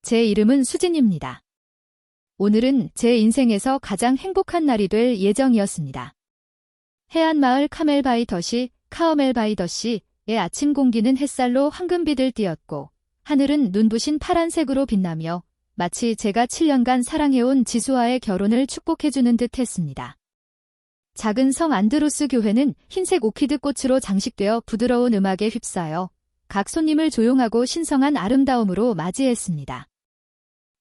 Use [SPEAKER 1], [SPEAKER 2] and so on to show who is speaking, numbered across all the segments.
[SPEAKER 1] 제 이름은 수진입니다. 오늘은 제 인생에서 가장 행복한 날이 될 예정이었습니다. 해안마을 카어멜바이더시의 아침 공기는 햇살로 황금빛을 띠었고 하늘은 눈부신 파란색으로 빛나며 마치 제가 7년간 사랑해온 지수와의 결혼을 축복해주는 듯 했습니다. 작은 성 안드루스 교회는 흰색 오키드 꽃으로 장식되어 부드러운 음악에 휩싸여 각 손님을 조용하고 신성한 아름다움으로 맞이했습니다.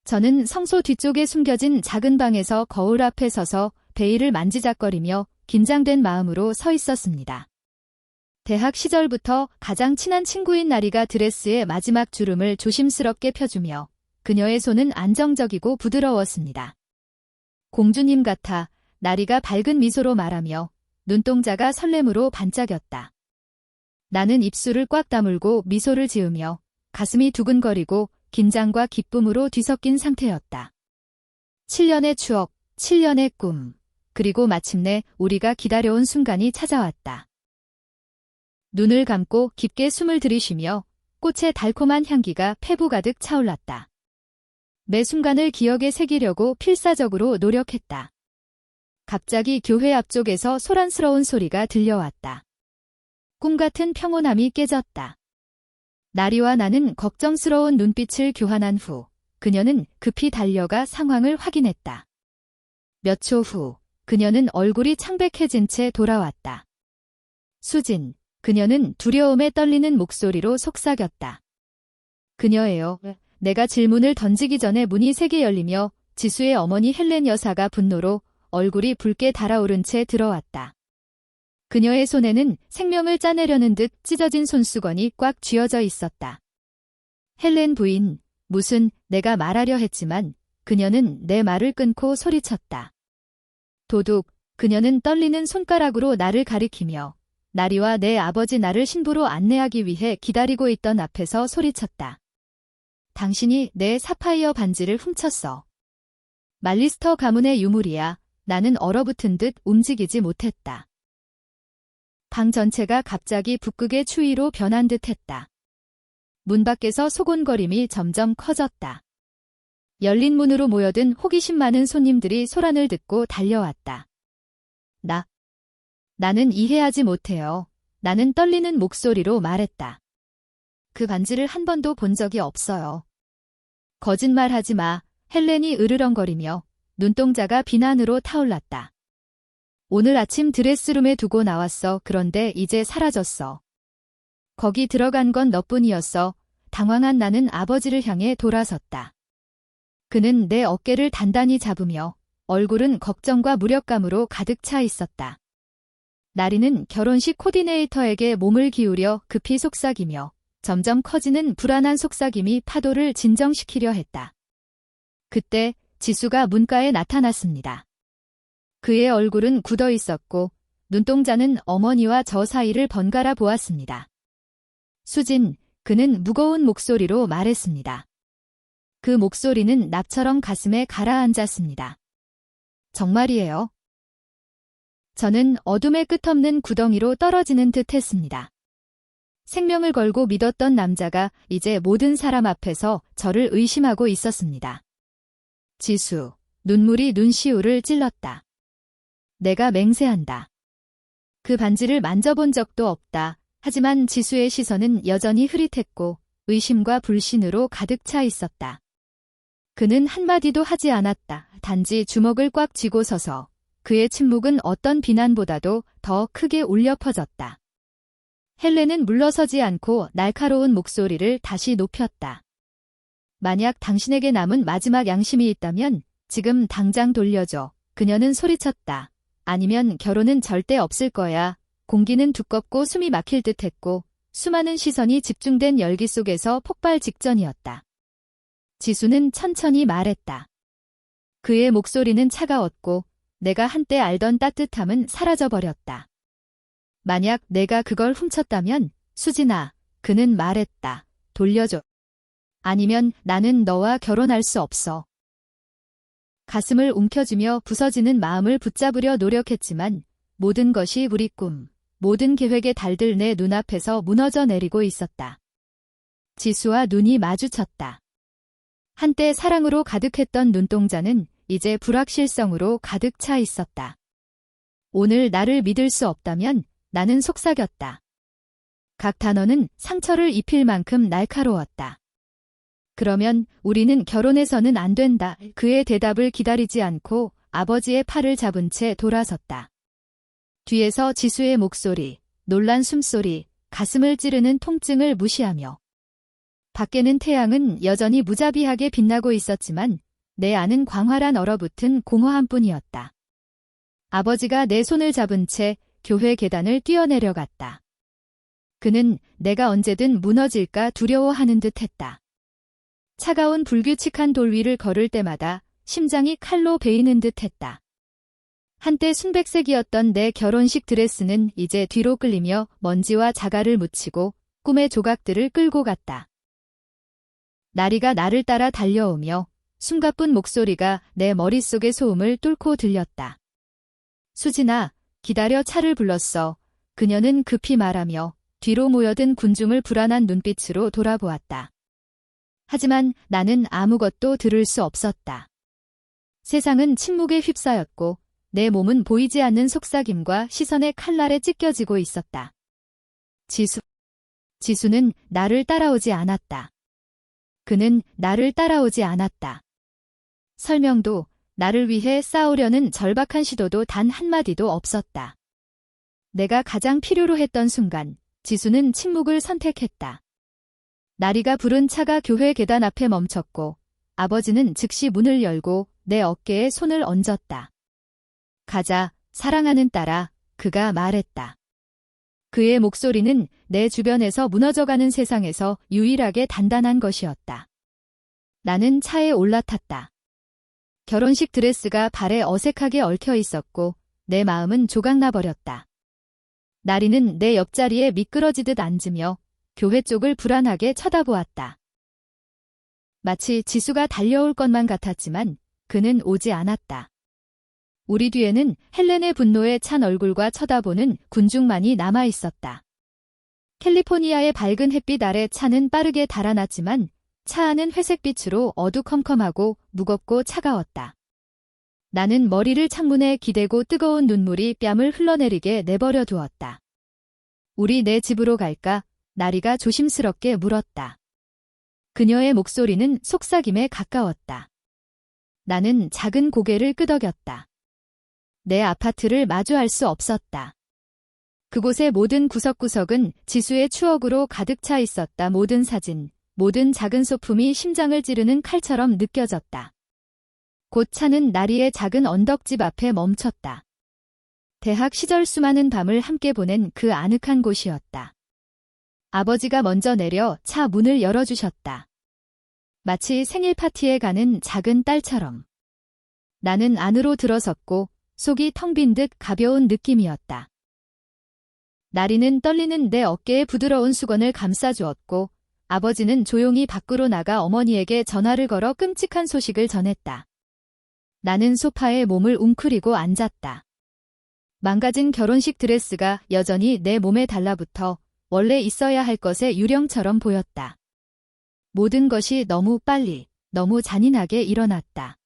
[SPEAKER 1] 저는 성소 뒤쪽에 숨겨진 작은 방에서 거울 앞에 서서 베일을 만지작거리며 긴장된 마음으로 서 있었습니다. 대학 시절부터 가장 친한 친구인 나리가 드레스의 마지막 주름을 조심스럽게 펴주며 그녀의 손은 안정적이고 부드러웠습니다. 공주님 같아, 나리가 밝은 미소로 말하며 눈동자가 설렘으로 반짝였다. 나는 입술을 꽉 다물고 미소를 지으며 가슴이 두근거리고 긴장과 기쁨으로 뒤섞인 상태였다. 7년의 추억, 7년의 꿈, 그리고 마침내 우리가 기다려온 순간이 찾아왔다. 눈을 감고 깊게 숨을 들이쉬며 꽃의 달콤한 향기가 폐부 가득 차올랐다. 매 순간을 기억에 새기려고 필사적으로 노력했다. 갑자기 교회 앞쪽에서 소란스러운 소리가 들려왔다. 꿈같은 평온함이 깨졌다. 나리와 나는 걱정스러운 눈빛을 교환한 후 그녀는 급히 달려가 상황을 확인했다. 몇 초 후 그녀는 얼굴이 창백해진 채 돌아왔다. 수진, 그녀는 두려움에 떨리는 목소리로 속삭였다. 그녀예요. 내가 질문을 던지기 전에 문이 세게 열리며 지수의 어머니 헬렌 여사가 분노로 얼굴이 붉게 달아오른 채 들어왔다. 그녀의 손에는 생명을 짜내려는 듯 찢어진 손수건이 꽉 쥐어져 있었다. 헬렌 부인, 내가 말하려 했지만 그녀는 내 말을 끊고 소리쳤다. 도둑, 그녀는 떨리는 손가락으로 나를 가리키며 나리와 내 아버지 나를 신부로 안내하기 위해 기다리고 있던 앞에서 소리쳤다. 당신이 내 사파이어 반지를 훔쳤어. 말리스터 가문의 유물이야. 나는 얼어붙은 듯 움직이지 못했다. 방 전체가 갑자기 북극의 추위로 변한 듯 했다. 문 밖에서 소곤거림이 점점 커졌다. 열린 문으로 모여든 호기심 많은 손님들이 소란을 듣고 달려왔다. 나는 이해하지 못해요. 나는 떨리는 목소리로 말했다. 그 반지를 한 번도 본 적이 없어요. 거짓말하지 마. 헬렌이 으르렁거리며 눈동자가 비난으로 타올랐다. 오늘 아침 드레스룸에 두고 나왔어. 그런데 이제 사라졌어. 거기 들어간 건 너뿐이었어. 당황한 나는 아버지를 향해 돌아섰다. 그는 내 어깨를 단단히 잡으며 얼굴은 걱정과 무력감으로 가득 차 있었다. 나리는 결혼식 코디네이터에게 몸을 기울여 급히 속삭이며 점점 커지는 불안한 속삭임이 파도를 진정시키려 했다. 그때 지수가 문가에 나타났습니다. 그의 얼굴은 굳어 있었고 눈동자는 어머니와 저 사이를 번갈아 보았습니다. 수진, 그는 무거운 목소리로 말했습니다. 그 목소리는 납처럼 가슴에 가라앉았습니다. 정말이에요. 저는 어둠의 끝없는 구덩이로 떨어지는 듯 했습니다. 생명을 걸고 믿었던 남자가 이제 모든 사람 앞에서 저를 의심하고 있었습니다. 지수, 눈물이 눈시울을 찔렀다. 내가 맹세한다. 그 반지를 만져본 적도 없다. 하지만 지수의 시선은 여전히 흐릿했고 의심과 불신으로 가득 차 있었다. 그는 한마디도 하지 않았다. 단지 주먹을 꽉 쥐고 서서 그의 침묵은 어떤 비난보다도 더 크게 울려 퍼졌다. 헬렌은 물러서지 않고 날카로운 목소리를 다시 높였다. 만약 당신에게 남은 마지막 양심이 있다면 지금 당장 돌려줘. 그녀는 소리쳤다. 아니면 결혼은 절대 없을 거야. 공기는 두껍고 숨이 막힐 듯했고 수많은 시선이 집중된 열기 속에서 폭발 직전이었다. 지수는 천천히 말했다. 그의 목소리는 차가웠고 내가 한때 알던 따뜻함은 사라져버렸다. 만약 내가 그걸 훔쳤다면 수진아, 그는 말했다. 돌려줘. 아니면 나는 너와 결혼할 수 없어. 가슴을 움켜쥐며 부서지는 마음을 붙잡으려 노력했지만 모든 것이 우리 꿈, 모든 계획의 달들 내 눈앞에서 무너져 내리고 있었다. 지수와 눈이 마주쳤다. 한때 사랑으로 가득했던 눈동자는 이제 불확실성으로 가득 차 있었다. 오늘 나를 믿을 수 없다면 나는 속삭였다. 각 단어는 상처를 입힐 만큼 날카로웠다. 그러면 우리는 결혼해서는 안 된다. 그의 대답을 기다리지 않고 아버지의 팔을 잡은 채 돌아섰다. 뒤에서 지수의 목소리, 놀란 숨소리, 가슴을 찌르는 통증을 무시하며. 밖에는 태양은 여전히 무자비하게 빛나고 있었지만 내 안은 광활한 얼어붙은 공허함뿐이었다. 아버지가 내 손을 잡은 채 교회 계단을 뛰어내려갔다. 그는 내가 언제든 무너질까 두려워하는 듯했다. 차가운 불규칙한 돌 위를 걸을 때마다 심장이 칼로 베이는 듯했다. 한때 순백색이었던 내 결혼식 드레스는 이제 뒤로 끌리며 먼지와 자갈을 묻히고 꿈의 조각들을 끌고 갔다. 나리가 나를 따라 달려오며 숨가쁜 목소리가 내 머릿속의 소음을 뚫고 들렸다. 수진아, 기다려. 차를 불렀어. 그녀는 급히 말하며 뒤로 모여든 군중을 불안한 눈빛으로 돌아보았다. 하지만 나는 아무것도 들을 수 없었다. 세상은 침묵에 휩싸였고 내 몸은 보이지 않는 속삭임과 시선의 칼날에 찢겨지고 있었다. 지수는 나를 따라오지 않았다. 그는 나를 따라오지 않았다. 설명도, 나를 위해 싸우려는 절박한 시도도 단 한마디도 없었다. 내가 가장 필요로 했던 순간, 지수는 침묵을 선택했다. 나리가 부른 차가 교회 계단 앞에 멈췄고 아버지는 즉시 문을 열고 내 어깨에 손을 얹었다. 가자, 사랑하는 딸아, 그가 말했다. 그의 목소리는 내 주변에서 무너져가는 세상에서 유일하게 단단한 것이었다. 나는 차에 올라탔다. 결혼식 드레스가 발에 어색하게 얽혀 있었고 내 마음은 조각나버렸다. 나리는 내 옆자리에 미끄러지듯 앉으며 교회 쪽을 불안하게 쳐다보았다. 마치 지수가 달려올 것만 같았지만 그는 오지 않았다. 우리 뒤에는 헬렌의 분노에 찬 얼굴과 쳐다보는 군중만이 남아 있었다. 캘리포니아의 밝은 햇빛 아래 차는 빠르게 달아났지만 차 안은 회색빛으로 어두컴컴하고 무겁고 차가웠다. 나는 머리를 창문에 기대고 뜨거운 눈물이 뺨을 흘러내리게 내버려 두었다. 우리 내 집으로 갈까? 나리가 조심스럽게 물었다. 그녀의 목소리는 속삭임에 가까웠다. 나는 작은 고개를 끄덕였다. 내 아파트를 마주할 수 없었다. 그곳의 모든 구석구석은 지수의 추억으로 가득 차 있었다. 모든 사진, 모든 작은 소품이 심장을 찌르는 칼처럼 느껴졌다. 곧 차는 나리의 작은 언덕집 앞에 멈췄다. 대학 시절 수많은 밤을 함께 보낸 그 아늑한 곳이었다. 아버지가 먼저 내려 차 문을 열어주셨다. 마치 생일 파티에 가는 작은 딸처럼. 나는 안으로 들어섰고 속이 텅 빈 듯 가벼운 느낌이었다. 나리는 떨리는 내 어깨에 부드러운 수건을 감싸주었고 아버지는 조용히 밖으로 나가 어머니에게 전화를 걸어 끔찍한 소식을 전했다. 나는 소파에 몸을 웅크리고 앉았다. 망가진 결혼식 드레스가 여전히 내 몸에 달라붙어 원래 있어야 할 것의 유령처럼 보였다. 모든 것이 너무 빨리, 너무 잔인하게 일어났다.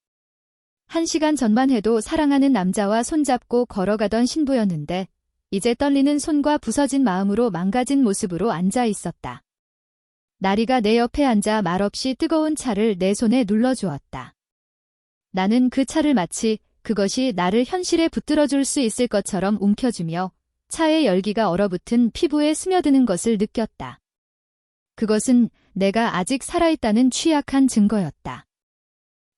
[SPEAKER 1] 1시간 전만 해도 사랑하는 남자와 손잡고 걸어가던 신부였는데 이제 떨리는 손과 부서진 마음으로 망가진 모습으로 앉아 있었다. 나리가 내 옆에 앉아 말없이 뜨거운 차를 내 손에 눌러주었다. 나는 그 차를 마치 그것이 나를 현실에 붙들어줄 수 있을 것처럼 움켜쥐며 차의 열기가 얼어붙은 피부에 스며드는 것을 느꼈다. 그것은 내가 아직 살아있다는 취약한 증거였다.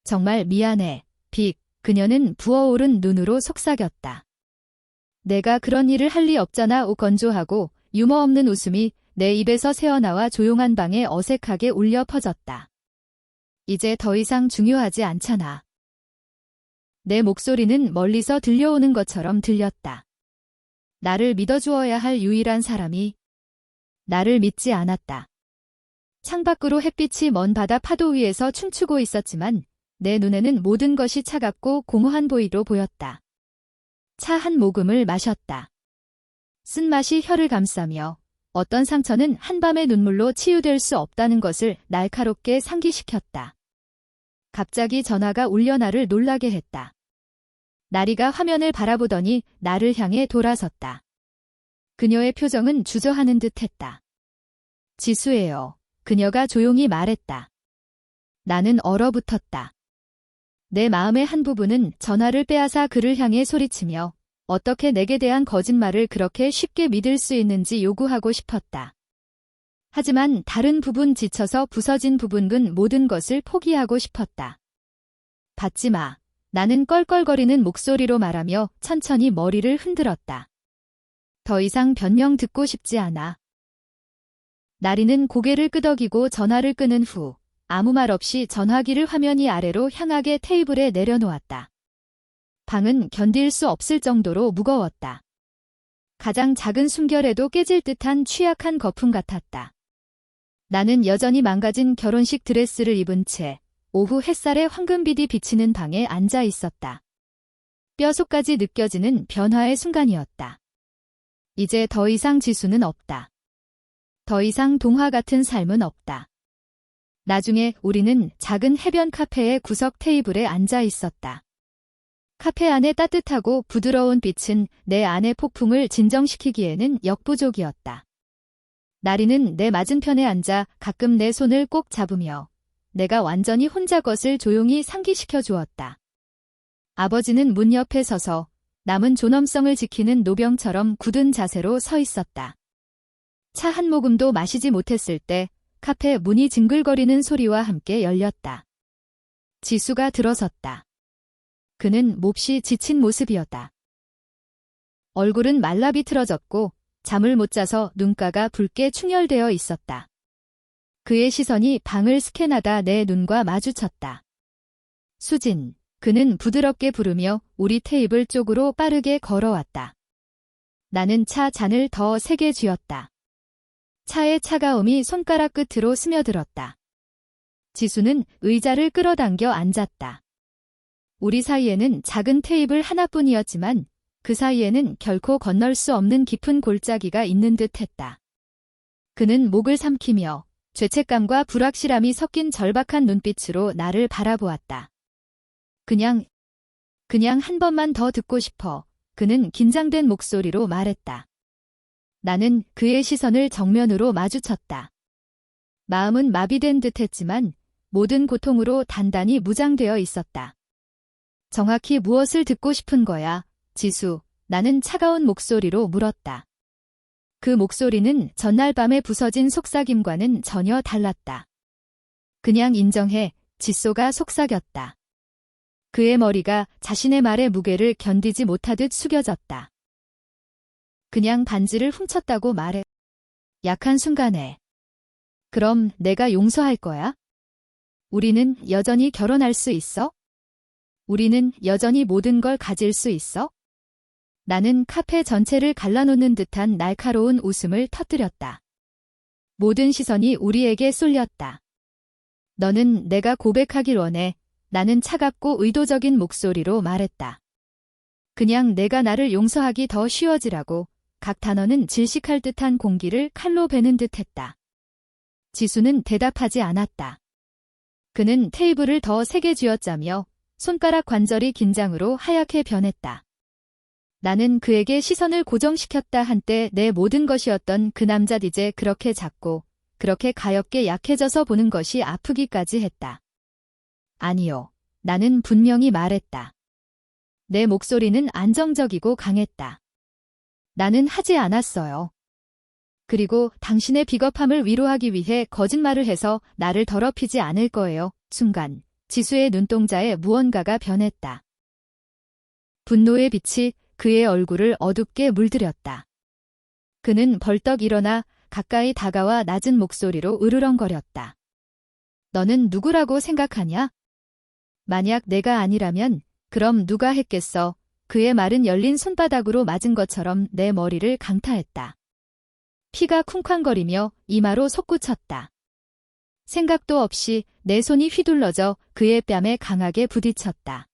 [SPEAKER 1] 정말 미안해, 빅. 그녀는 부어오른 눈으로 속삭였다. 내가 그런 일을 할 리 없잖아. 건조하고 유머 없는 웃음이 내 입에서 새어나와 조용한 방에 어색하게 울려 퍼졌다. 이제 더 이상 중요하지 않잖아. 내 목소리는 멀리서 들려오는 것처럼 들렸다. 나를 믿어주어야 할 유일한 사람이 나를 믿지 않았다. 창밖으로 햇빛이 먼 바다 파도 위에서 춤추고 있었지만 내 눈에는 모든 것이 차갑고 공허한 보이로 보였다. 차 한 모금을 마셨다. 쓴맛이 혀를 감싸며 어떤 상처는 한밤의 눈물로 치유될 수 없다는 것을 날카롭게 상기시켰다. 갑자기 전화가 울려 나를 놀라게 했다. 나리가 화면을 바라보더니 나를 향해 돌아섰다. 그녀의 표정은 주저하는 듯 했다. 지수예요. 그녀가 조용히 말했다. 나는 얼어붙었다. 내 마음의 한 부분은 전화를 빼앗아 그를 향해 소리치며 어떻게 내게 대한 거짓말을 그렇게 쉽게 믿을 수 있는지 요구하고 싶었다. 하지만 다른 부분, 지쳐서 부서진 부분은 모든 것을 포기하고 싶었다. 받지 마. 나는 껄껄거리는 목소리로 말하며 천천히 머리를 흔들었다. 더 이상 변명 듣고 싶지 않아. 나리는 고개를 끄덕이고 전화를 끄는 후 아무 말 없이 전화기를 화면이 아래로 향하게 테이블에 내려놓았다. 방은 견딜 수 없을 정도로 무거웠다. 가장 작은 숨결에도 깨질 듯한 취약한 거품 같았다. 나는 여전히 망가진 결혼식 드레스를 입은 채 오후 햇살에 황금빛이 비치는 방에 앉아 있었다. 뼛속까지 느껴지는 변화의 순간이었다. 이제 더 이상 지수는 없다. 더 이상 동화 같은 삶은 없다. 나중에 우리는 작은 해변 카페의 구석 테이블에 앉아 있었다. 카페 안의 따뜻하고 부드러운 빛은 내 안의 폭풍을 진정시키기에는 역부족이었다. 나리는 내 맞은편에 앉아 가끔 내 손을 꼭 잡으며 내가 완전히 혼자 것을 조용히 상기시켜 주었다. 아버지는 문 옆에 서서 남은 존엄성을 지키는 노병처럼 굳은 자세로 서 있었다. 차 한 모금도 마시지 못했을 때 카페 문이 징글거리는 소리와 함께 열렸다. 지수가 들어섰다. 그는 몹시 지친 모습이었다. 얼굴은 말라 비틀어졌고 잠을 못 자서 눈가가 붉게 충혈되어 있었다. 그의 시선이 방을 스캔하다 내 눈과 마주쳤다. 수진, 그는 부드럽게 부르며 우리 테이블 쪽으로 빠르게 걸어왔다. 나는 차 잔을 더 세게 쥐었다. 차의 차가움이 손가락 끝으로 스며들었다. 지수는 의자를 끌어당겨 앉았다. 우리 사이에는 작은 테이블 하나뿐이었지만 그 사이에는 결코 건널 수 없는 깊은 골짜기가 있는 듯 했다. 그는 목을 삼키며 죄책감과 불확실함이 섞인 절박한 눈빛으로 나를 바라보았다. 그냥 한 번만 더 듣고 싶어. 그는 긴장된 목소리로 말했다. 나는 그의 시선을 정면으로 마주쳤다. 마음은 마비된 듯 했지만 모든 고통으로 단단히 무장되어 있었다. 정확히 무엇을 듣고 싶은 거야, 지수? 나는 차가운 목소리로 물었다. 그 목소리는 전날 밤에 부서진 속삭임과는 전혀 달랐다. 그냥 인정해. 지소가 속삭였다. 그의 머리가 자신의 말의 무게를 견디지 못하듯 숙여졌다. 그냥 반지를 훔쳤다고 말해. 약한 순간에. 그럼 내가 용서할 거야? 우리는 여전히 결혼할 수 있어? 우리는 여전히 모든 걸 가질 수 있어? 나는 카페 전체를 갈라놓는 듯한 날카로운 웃음을 터뜨렸다. 모든 시선이 우리에게 쏠렸다. 너는 내가 고백하길 원해. 나는 차갑고 의도적인 목소리로 말했다. 그냥 내가 나를 용서하기 더 쉬워지라고. 각 단어는 질식할 듯한 공기를 칼로 베는 듯했다. 지수는 대답하지 않았다. 그는 테이블을 더 세게 쥐어짜며 손가락 관절이 긴장으로 하얗게 변했다. 나는 그에게 시선을 고정시켰다. 한때 내 모든 것이었던 그 남자 이제 그렇게 작고 그렇게 가엽게 약해져서 보는 것이 아프기까지 했다. 아니요. 나는 분명히 말했다. 내 목소리는 안정적이고 강했다. 나는 하지 않았어요. 그리고 당신의 비겁함을 위로하기 위해 거짓말을 해서 나를 더럽히지 않을 거예요. 순간 지수의 눈동자에 무언가가 변했다. 분노의 빛이 그의 얼굴을 어둡게 물들였다. 그는 벌떡 일어나 가까이 다가와 낮은 목소리로 으르렁거렸다. 너는 누구라고 생각하냐? 만약 내가 아니라면 그럼 누가 했겠어? 그의 말은 열린 손바닥으로 맞은 것처럼 내 머리를 강타했다. 피가 쿵쾅거리며 이마로 솟구쳤다. 생각도 없이 내 손이 휘둘러져 그의 뺨에 강하게 부딪혔다.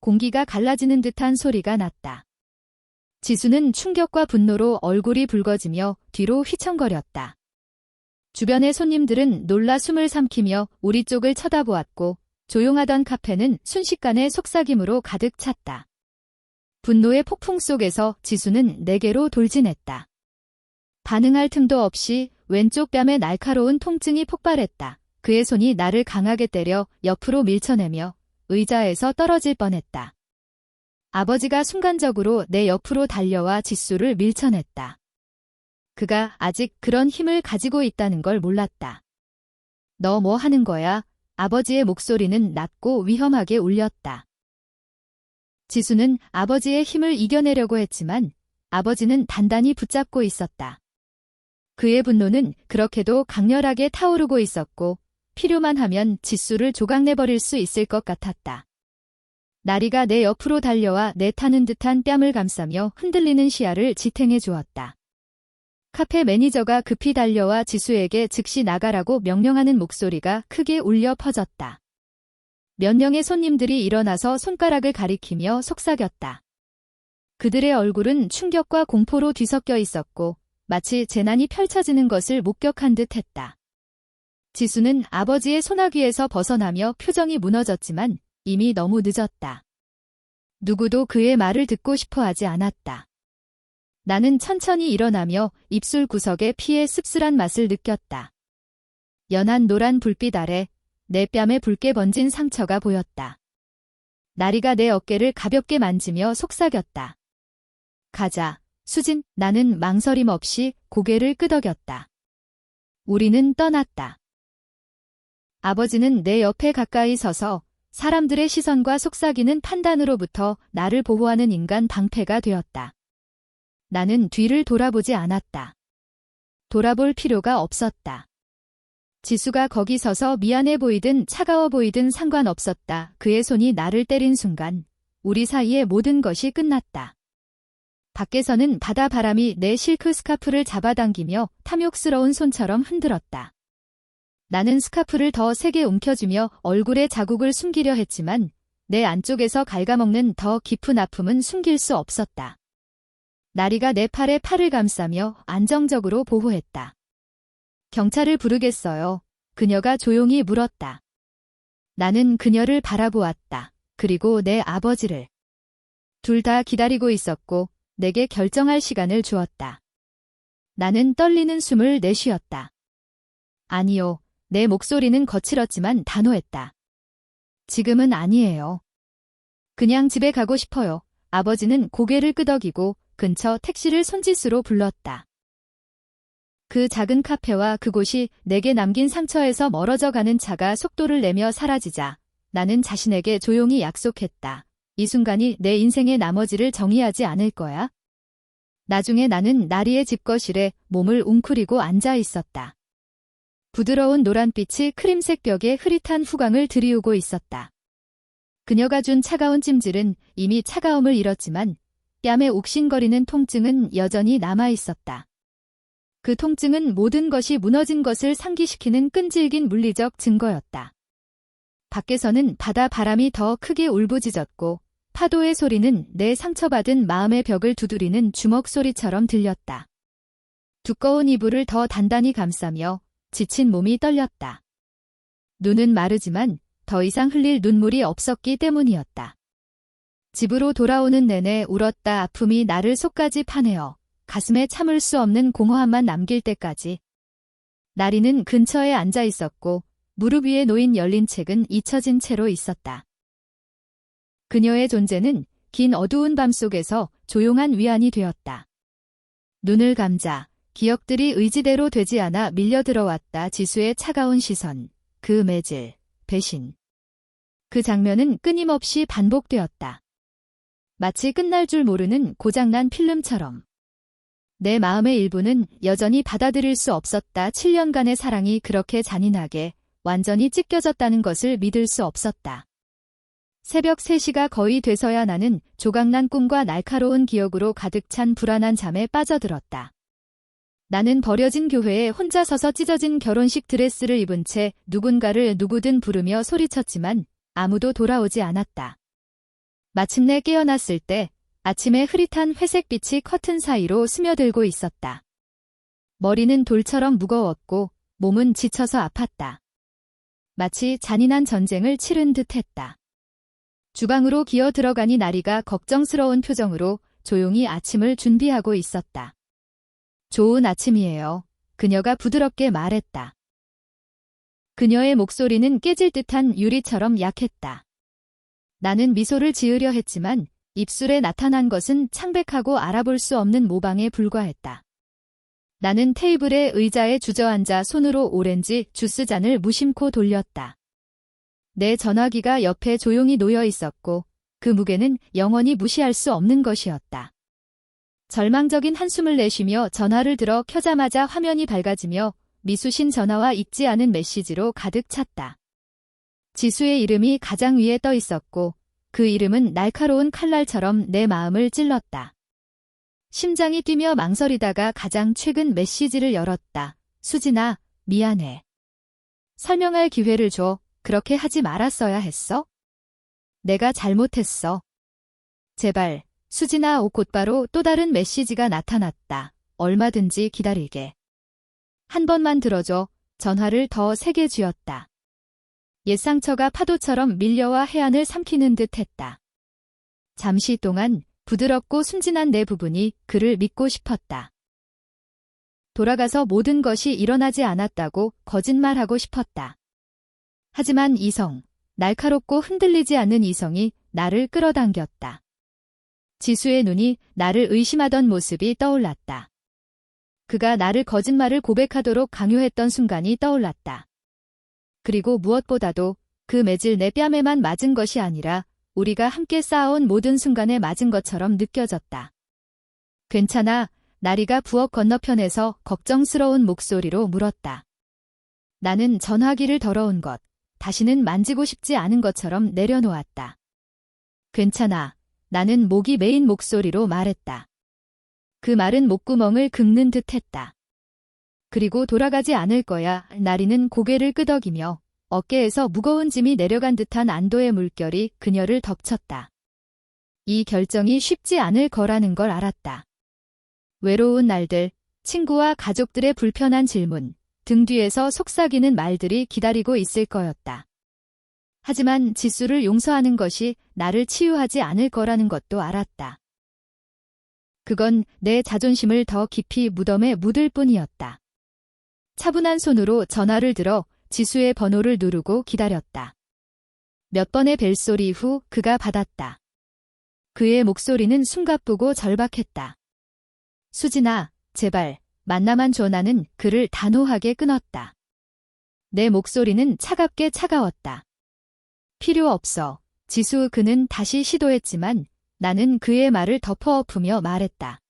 [SPEAKER 1] 공기가 갈라지는 듯한 소리가 났다. 지수는 충격과 분노로 얼굴이 붉어지며 뒤로 휘청거렸다. 주변의 손님들은 놀라 숨을 삼키며 우리 쪽을 쳐다보았고 조용하던 카페는 순식간에 속삭임으로 가득 찼다. 분노의 폭풍 속에서 지수는 내게로 돌진했다. 반응할 틈도 없이 왼쪽 뺨에 날카로운 통증이 폭발했다. 그의 손이 나를 강하게 때려 옆으로 밀쳐내며 의자에서 떨어질 뻔했다. 아버지가 순간적으로 내 옆으로 달려와 지수를 밀쳐냈다. 그가 아직 그런 힘을 가지고 있다는 걸 몰랐다. 너 뭐 하는 거야? 아버지의 목소리는 낮고 위험하게 울렸다. 지수는 아버지의 힘을 이겨내려고 했지만 아버지는 단단히 붙잡고 있었다. 그의 분노는 그렇게도 강렬하게 타오르고 있었고 필요만 하면 지수를 조각내버릴 수 있을 것 같았다. 나리가 내 옆으로 달려와 내 타는 듯한 뺨을 감싸며 흔들리는 시야를 지탱해 주었다. 카페 매니저가 급히 달려와 지수에게 즉시 나가라고 명령하는 목소리가 크게 울려 퍼졌다. 몇 명의 손님들이 일어나서 손가락을 가리키며 속삭였다. 그들의 얼굴은 충격과 공포로 뒤섞여 있었고 마치 재난이 펼쳐지는 것을 목격한 듯 했다. 지수는 아버지의 소나귀에서 벗어나며 표정이 무너졌지만 이미 너무 늦었다. 누구도 그의 말을 듣고 싶어 하지 않았다. 나는 천천히 일어나며 입술 구석에 피의 씁쓸한 맛을 느꼈다. 연한 노란 불빛 아래 내 뺨에 붉게 번진 상처가 보였다. 나리가 내 어깨를 가볍게 만지며 속삭였다. 가자, 수진. 나는 망설임 없이 고개를 끄덕였다. 우리는 떠났다. 아버지는 내 옆에 가까이 서서 사람들의 시선과 속삭이는 판단으로부터 나를 보호하는 인간 방패가 되었다. 나는 뒤를 돌아보지 않았다. 돌아볼 필요가 없었다. 지수가 거기 서서 미안해 보이든 차가워 보이든 상관없었다. 그의 손이 나를 때린 순간 우리 사이의 모든 것이 끝났다. 밖에서는 바다 바람이 내 실크 스카프를 잡아당기며 탐욕스러운 손처럼 흔들었다. 나는 스카프를 더 세게 움켜쥐며 얼굴에 자국을 숨기려 했지만 내 안쪽에서 갉아먹는 더 깊은 아픔은 숨길 수 없었다. 나리가 내 팔에 팔을 감싸며 안정적으로 보호했다. 경찰을 부르겠어요. 그녀가 조용히 물었다. 나는 그녀를 바라보았다. 그리고 내 아버지를. 둘 다 기다리고 있었고 내게 결정할 시간을 주었다. 나는 떨리는 숨을 내쉬었다. 아니요. 내 목소리는 거칠었지만 단호했다. 지금은 아니에요. 그냥 집에 가고 싶어요. 아버지는 고개를 끄덕이고 근처 택시를 손짓으로 불렀다. 그 작은 카페와 그곳이 내게 남긴 상처에서 멀어져 가는 차가 속도를 내며 사라지자 나는 자신에게 조용히 약속했다. 이 순간이 내 인생의 나머지를 정의하지 않을 거야. 나중에 나는 나리의 집거실에 몸을 웅크리고 앉아 있었다. 부드러운 노란빛이 크림색 벽에 흐릿한 후광을 들이우고 있었다. 그녀가 준 차가운 찜질은 이미 차가움을 잃었지만 뺨에 옥신거리는 통증은 여전히 남아있었다. 그 통증은 모든 것이 무너진 것을 상기시키는 끈질긴 물리적 증거였다. 밖에서는 바다 바람이 더 크게 울부짖었고 파도의 소리는 내 상처받은 마음의 벽을 두드리는 주먹 소리처럼 들렸다. 두꺼운 이불을 더 단단히 감싸며 지친 몸이 떨렸다. 눈은 마르지만 더 이상 흘릴 눈물이 없었기 때문이었다. 집으로 돌아오는 내내 울었다. 아픔이 나를 속까지 파내어 가슴에 참을 수 없는 공허함만 남길 때까지. 나리는 근처에 앉아 있었고 무릎 위에 놓인 열린 책은 잊혀진 채로 있었다. 그녀의 존재는 긴 어두운 밤 속에서 조용한 위안이 되었다. 눈을 감자 기억들이 의지대로 되지 않아 밀려 들어왔다. 지수의 차가운 시선, 그 매질, 배신. 그 장면은 끊임없이 반복되었다. 마치 끝날 줄 모르는 고장난 필름처럼. 내 마음의 일부는 여전히 받아들일 수 없었다. 7년간의 사랑이 그렇게 잔인하게 완전히 찢겨졌다는 것을 믿을 수 없었다. 새벽 3시가 거의 돼서야 나는 조각난 꿈과 날카로운 기억으로 가득 찬 불안한 잠에 빠져들었다. 나는 버려진 교회에 혼자 서서 찢어진 결혼식 드레스를 입은 채 누군가를 누구든 부르며 소리쳤지만 아무도 돌아오지 않았다. 마침내 깨어났을 때 아침의 흐릿한 회색빛이 커튼 사이로 스며들고 있었다. 머리는 돌처럼 무거웠고 몸은 지쳐서 아팠다. 마치 잔인한 전쟁을 치른 듯했다. 주방으로 기어 들어가니 나리가 걱정스러운 표정으로 조용히 아침을 준비하고 있었다. 좋은 아침이에요. 그녀가 부드럽게 말했다. 그녀의 목소리는 깨질 듯한 유리처럼 약했다. 나는 미소를 지으려 했지만 입술에 나타난 것은 창백하고 알아볼 수 없는 모방에 불과했다. 나는 테이블의 의자에 주저앉아 손으로 오렌지 주스잔을 무심코 돌렸다. 내 전화기가 옆에 조용히 놓여 있었고 그 무게는 영원히 무시할 수 없는 것이었다. 절망적인 한숨을 내쉬며 전화를 들어 켜자마자 화면이 밝아지며 미수신 전화와 읽지 않은 메시지로 가득 찼다. 지수의 이름이 가장 위에 떠 있었고 그 이름은 날카로운 칼날처럼 내 마음을 찔렀다. 심장이 뛰며 망설이다가 가장 최근 메시지를 열었다. 수진아, 미안해. 설명할 기회를 줘. 그렇게 하지 말았어야 했어? 내가 잘못했어. 제발, 수진아. 곧바로 또 다른 메시지가 나타났다. 얼마든지 기다릴게. 한 번만 들어줘. 전화를 더 세게 쥐었다. 옛 상처가 파도처럼 밀려와 해안을 삼키는 듯 했다. 잠시 동안 부드럽고 순진한 내 부분이 그를 믿고 싶었다. 돌아가서 모든 것이 일어나지 않았다고 거짓말하고 싶었다. 하지만 이성, 날카롭고 흔들리지 않는 이성이 나를 끌어당겼다. 지수의 눈이 나를 의심하던 모습이 떠올랐다. 그가 나를 거짓말을 고백하도록 강요했던 순간이 떠올랐다. 그리고 무엇보다도 그 매질 내 뺨에만 맞은 것이 아니라 우리가 함께 쌓아온 모든 순간에 맞은 것처럼 느껴졌다. 괜찮아, 나리가 부엌 건너편에서 걱정스러운 목소리로 물었다. 나는 전화기를 더러운 것, 다시는 만지고 싶지 않은 것처럼 내려놓았다. 괜찮아, 나는 목이 메인 목소리로 말했다. 그 말은 목구멍을 긁는 듯 했다. 그리고 돌아가지 않을 거야. 나리는 고개를 끄덕이며 어깨에서 무거운 짐이 내려간 듯한 안도의 물결이 그녀를 덮쳤다. 이 결정이 쉽지 않을 거라는 걸 알았다. 외로운 날들, 친구와 가족들의 불편한 질문, 등 뒤에서 속삭이는 말들이 기다리고 있을 거였다. 하지만 지수를 용서하는 것이 나를 치유하지 않을 거라는 것도 알았다. 그건 내 자존심을 더 깊이 무덤에 묻을 뿐이었다. 차분한 손으로 전화를 들어 지수의 번호를 누르고 기다렸다. 몇 번의 벨소리 후 그가 받았다. 그의 목소리는 숨가쁘고 절박했다. 수진아, 제발, 만나만 줘. 나는 그를 단호하게 끊었다. 내 목소리는 차갑게 차가웠다. 필요 없어. 지수. 그는 다시 시도했지만 나는 그의 말을 덮어엎으며 말했다.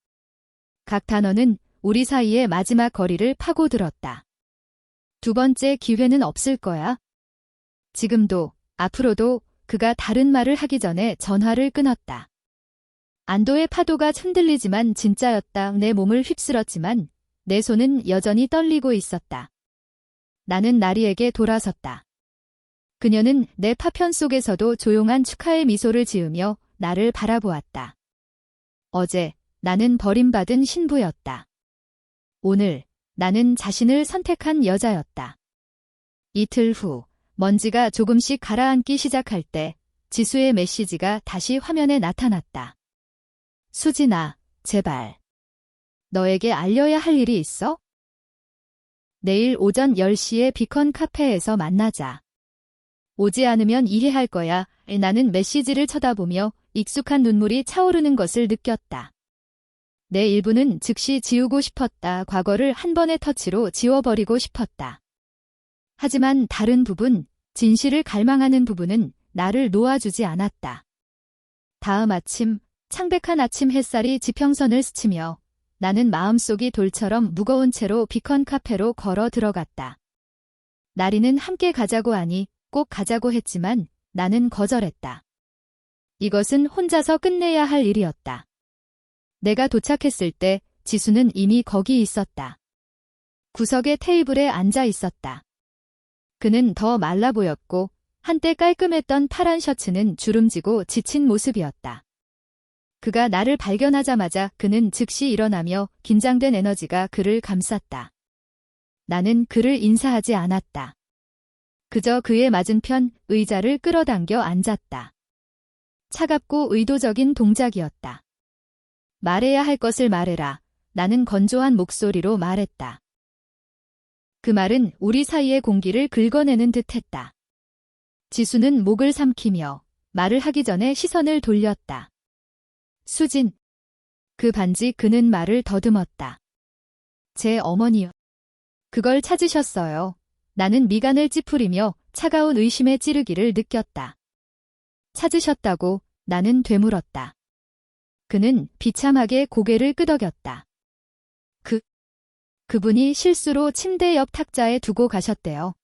[SPEAKER 1] 각 단어는 우리 사이의 마지막 거리를 파고들었다. 두 번째 기회는 없을 거야. 지금도, 앞으로도. 그가 다른 말을 하기 전에 전화를 끊었다. 안도의 파도가 흔들리지만 진짜였다. 내 몸을 휩쓸었지만 내 손은 여전히 떨리고 있었다. 나는 나리에게 돌아섰다. 그녀는 내 파편 속에서도 조용한 축하의 미소를 지으며 나를 바라보았다. 어제 나는 버림받은 신부였다. 오늘 나는 자신을 선택한 여자였다. 이틀 후 먼지가 조금씩 가라앉기 시작할 때 지수의 메시지가 다시 화면에 나타났다. 수진아, 제발. 너에게 알려야 할 일이 있어? 내일 오전 10시에 비컨 카페에서 만나자. 오지 않으면 이해할 거야. 나는 메시지를 쳐다보며 익숙한 눈물이 차오르는 것을 느꼈다. 내 일부는 즉시 지우고 싶었다. 과거를 한 번의 터치로 지워버리고 싶었다. 하지만 다른 부분, 진실을 갈망하는 부분은 나를 놓아주지 않았다. 다음 아침, 창백한 아침 햇살이 지평선을 스치며 나는 마음속이 돌처럼 무거운 채로 비컨 카페로 걸어 들어갔다. 나리는 함께 가자고 하니 꼭 가자고 했지만 나는 거절했다. 이것은 혼자서 끝내야 할 일이었다. 내가 도착했을 때 지수는 이미 거기 있었다. 구석의 테이블에 앉아 있었다. 그는 더 말라 보였고 한때 깔끔했던 파란 셔츠는 주름지고 지친 모습이었다. 그가 나를 발견하자마자 그는 즉시 일어나며 긴장된 에너지가 그를 감쌌다. 나는 그를 인사하지 않았다. 그저 그의 맞은편 의자를 끌어당겨 앉았다. 차갑고 의도적인 동작이었다. 말해야 할 것을 말해라. 나는 건조한 목소리로 말했다. 그 말은 우리 사이의 공기를 긁어내는 듯했다. 지수는 목을 삼키며 말을 하기 전에 시선을 돌렸다. 수진. 그 반지 그는 말을 더듬었다. 제 어머니요. 그걸 찾으셨어요. 나는 미간을 찌푸리며 차가운 의심의 찌르기를 느꼈다. 찾으셨다고 나는 되물었다. 그는 비참하게 고개를 끄덕였다. 그분이 실수로 침대 옆 탁자에 두고 가셨대요.